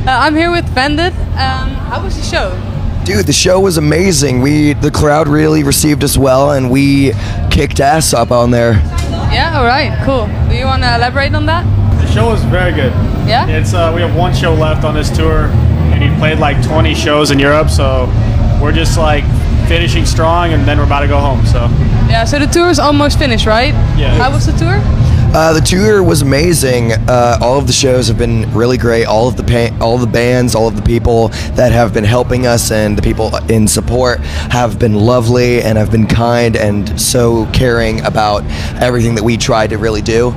I'm here with VENDED. How was the show? Dude, the show was amazing. The crowd really received us well, and we kicked ass up on there. Yeah, all right, cool. Do you want to elaborate on that? The show was very good. Yeah? It's we have one show left on this tour, and he played like 20 shows in Europe, so we're just like finishing strong, and then we're about to go home. So yeah, so the tour is almost finished, right? Yeah. How was the tour? The tour was amazing. All of the shows have been really great. All of the bands, all of the people that have been helping us, and the people in support have been lovely and have been kind and so caring about everything that we tried to really do.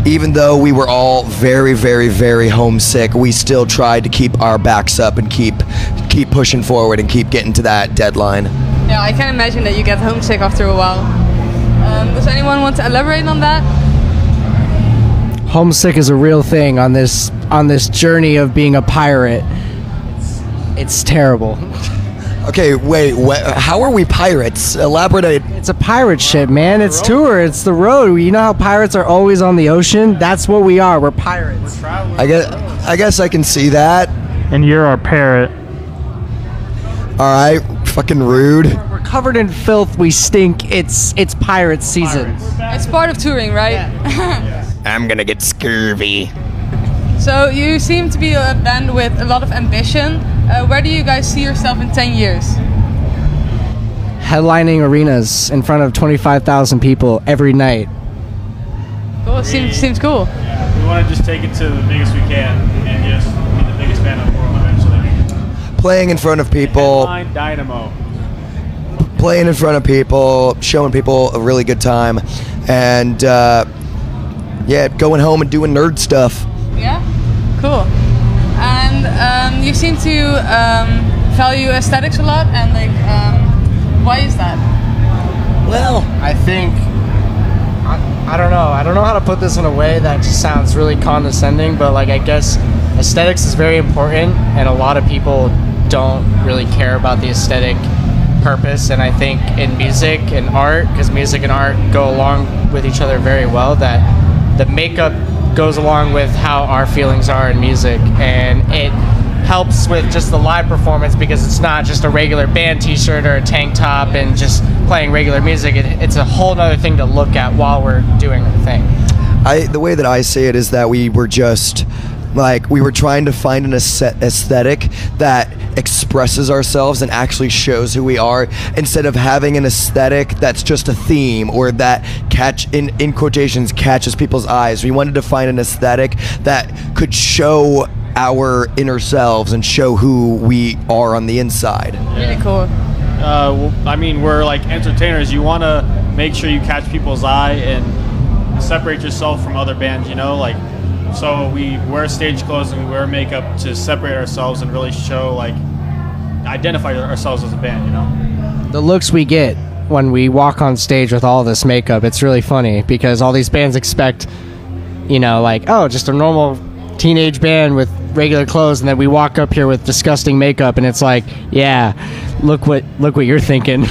Even though we were all very, very, very homesick, we still tried to keep our backs up and keep pushing forward and keep getting to that deadline. Yeah, I can imagine that you get homesick after a while. Does anyone want to elaborate on that? Homesick is a real thing on this journey of being a pirate. It's terrible. Okay, wait, how are we pirates? Elaborate. It's a pirate ship, man. It's tour. It's the road. You know how pirates are always on the ocean? That's what we are. We're pirates. I guess I can see that. And you're our parrot. All right, fucking rude. We're covered in filth. We stink. It's pirate season. It's part of touring, right? Yeah. I'm gonna get scurvy. So you seem to be a band with a lot of ambition. Where do you guys see yourself in 10 years? Headlining arenas in front of 25,000 people every night. Cool. Seems cool. Yeah, we want to just take it to the biggest we can and just be the biggest band in the world eventually. Playing in front of people. Headline Dynamo. Playing in front of people, showing people a really good time, and yeah, going home and doing nerd stuff. Yeah, cool. And you seem to value aesthetics a lot, and like, why is that? Well, I think I don't know. I don't know how to put this in a way that just sounds really condescending, but like I guess aesthetics is very important, and a lot of people don't really care about the aesthetic purpose. And I think in music and art, because music and art go along with each other very well, that the makeup goes along with how our feelings are in music, and it helps with just the live performance because it's not just a regular band t-shirt or a tank top and just playing regular music. It's a whole nother thing to look at while we're doing the thing. The way that I see it is that we were just like, we were trying to find an aesthetic that expresses ourselves and actually shows who we are, instead of having an aesthetic that's just a theme or that in quotations catches people's eyes. We wanted to find an aesthetic that could show our inner selves and show who we are on the inside. Really cool. I mean, we're like entertainers. You want to make sure you catch people's eye and separate yourself from other bands, you know, like. So we wear stage clothes and we wear makeup to separate ourselves and really show, like, identify ourselves as a band, you know? The looks we get when we walk on stage with all this makeup, it's really funny because all these bands expect, you know, like, oh, just a normal teenage band with regular clothes, and then we walk up here with disgusting makeup, and it's like, yeah, look what you're thinking.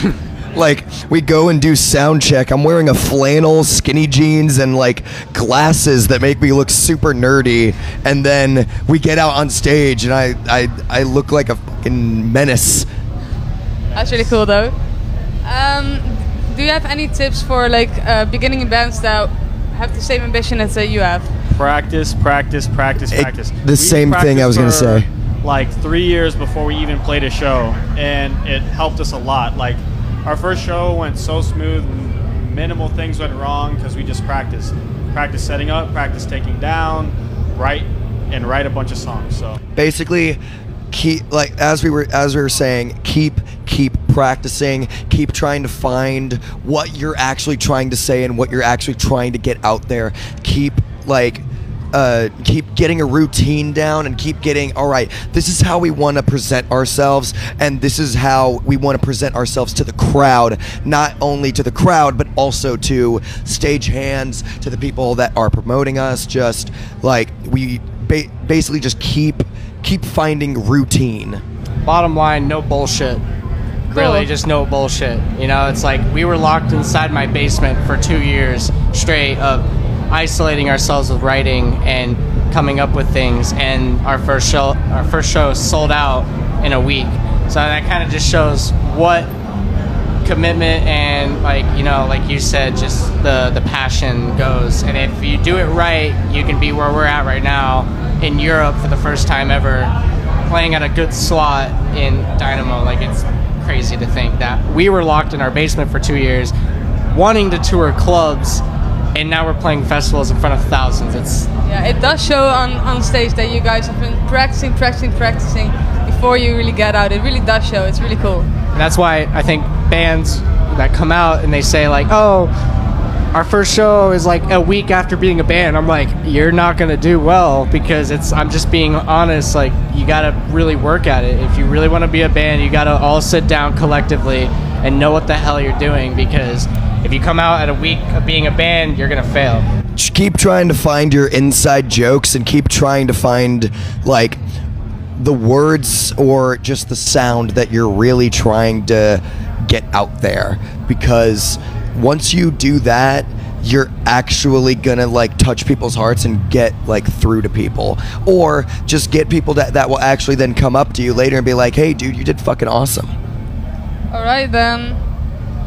Like, we go and do sound check. I'm wearing a flannel, skinny jeans, and like glasses that make me look super nerdy. And then we get out on stage, and I look like a fucking menace. That's really cool, though. Do you have any tips for like beginning bands that have the same ambition as you have? Practice. The same thing I was gonna say. Like 3 years before we even played a show, and it helped us a lot. Like, our first show went so smooth, minimal things went wrong because we just practiced. Practice setting up, practice taking down, write a bunch of songs. So basically, keep, like, as we were saying, keep practicing, keep trying to find what you're actually trying to say and what you're actually trying to get out there. Keep getting a routine down, and keep getting, all right, this is how we want to present ourselves, and this is how we want to present ourselves to the crowd, not only to the crowd but also to stage hands, to the people that are promoting us. Just like, we basically just keep finding routine. Bottom line, no bullshit. Really, just no bullshit. You know, it's like we were locked inside my basement for 2 years straight of isolating ourselves with writing, and coming up with things, and our first show sold out in a week. So that kind of just shows what commitment and, like, you know, like you said, just the passion goes. And if you do it right, you can be where we're at right now in Europe for the first time ever, playing at a good slot in Dynamo. Like, it's crazy to think that we were locked in our basement for 2 years, wanting to tour clubs, and now we're playing festivals in front of thousands. Yeah, it does show on stage that you guys have been practicing before you really get out. It really does show. It's really cool. And that's why I think bands that come out and they say, like, oh, our first show is like a week after being a band. I'm like, you're not gonna do well, because I'm just being honest. Like, you gotta really work at it. If you really want to be a band, you gotta all sit down collectively and know what the hell you're doing, because if you come out at a week of being a band, you're gonna fail. Just keep trying to find your inside jokes and keep trying to find, like, the words or just the sound that you're really trying to get out there, because once you do that, you're actually gonna, like, touch people's hearts and get, like, through to people, or just get people that will actually then come up to you later and be like, hey dude, you did fucking awesome. All right, then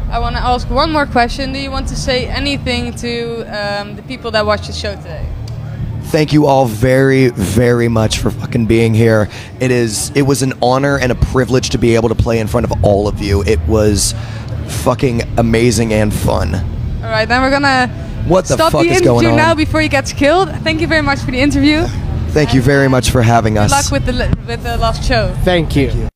I want to ask one more question. Do you want to say anything to the people that watch the show today? Thank you all very, very much for fucking being here. It was an honor and a privilege to be able to play in front of all of you. It was fucking amazing and fun. All right, then we're gonna stop the interview now before he gets killed. Thank you very much for the interview. Thank you very much for having us. Good luck with the last show. Thank you.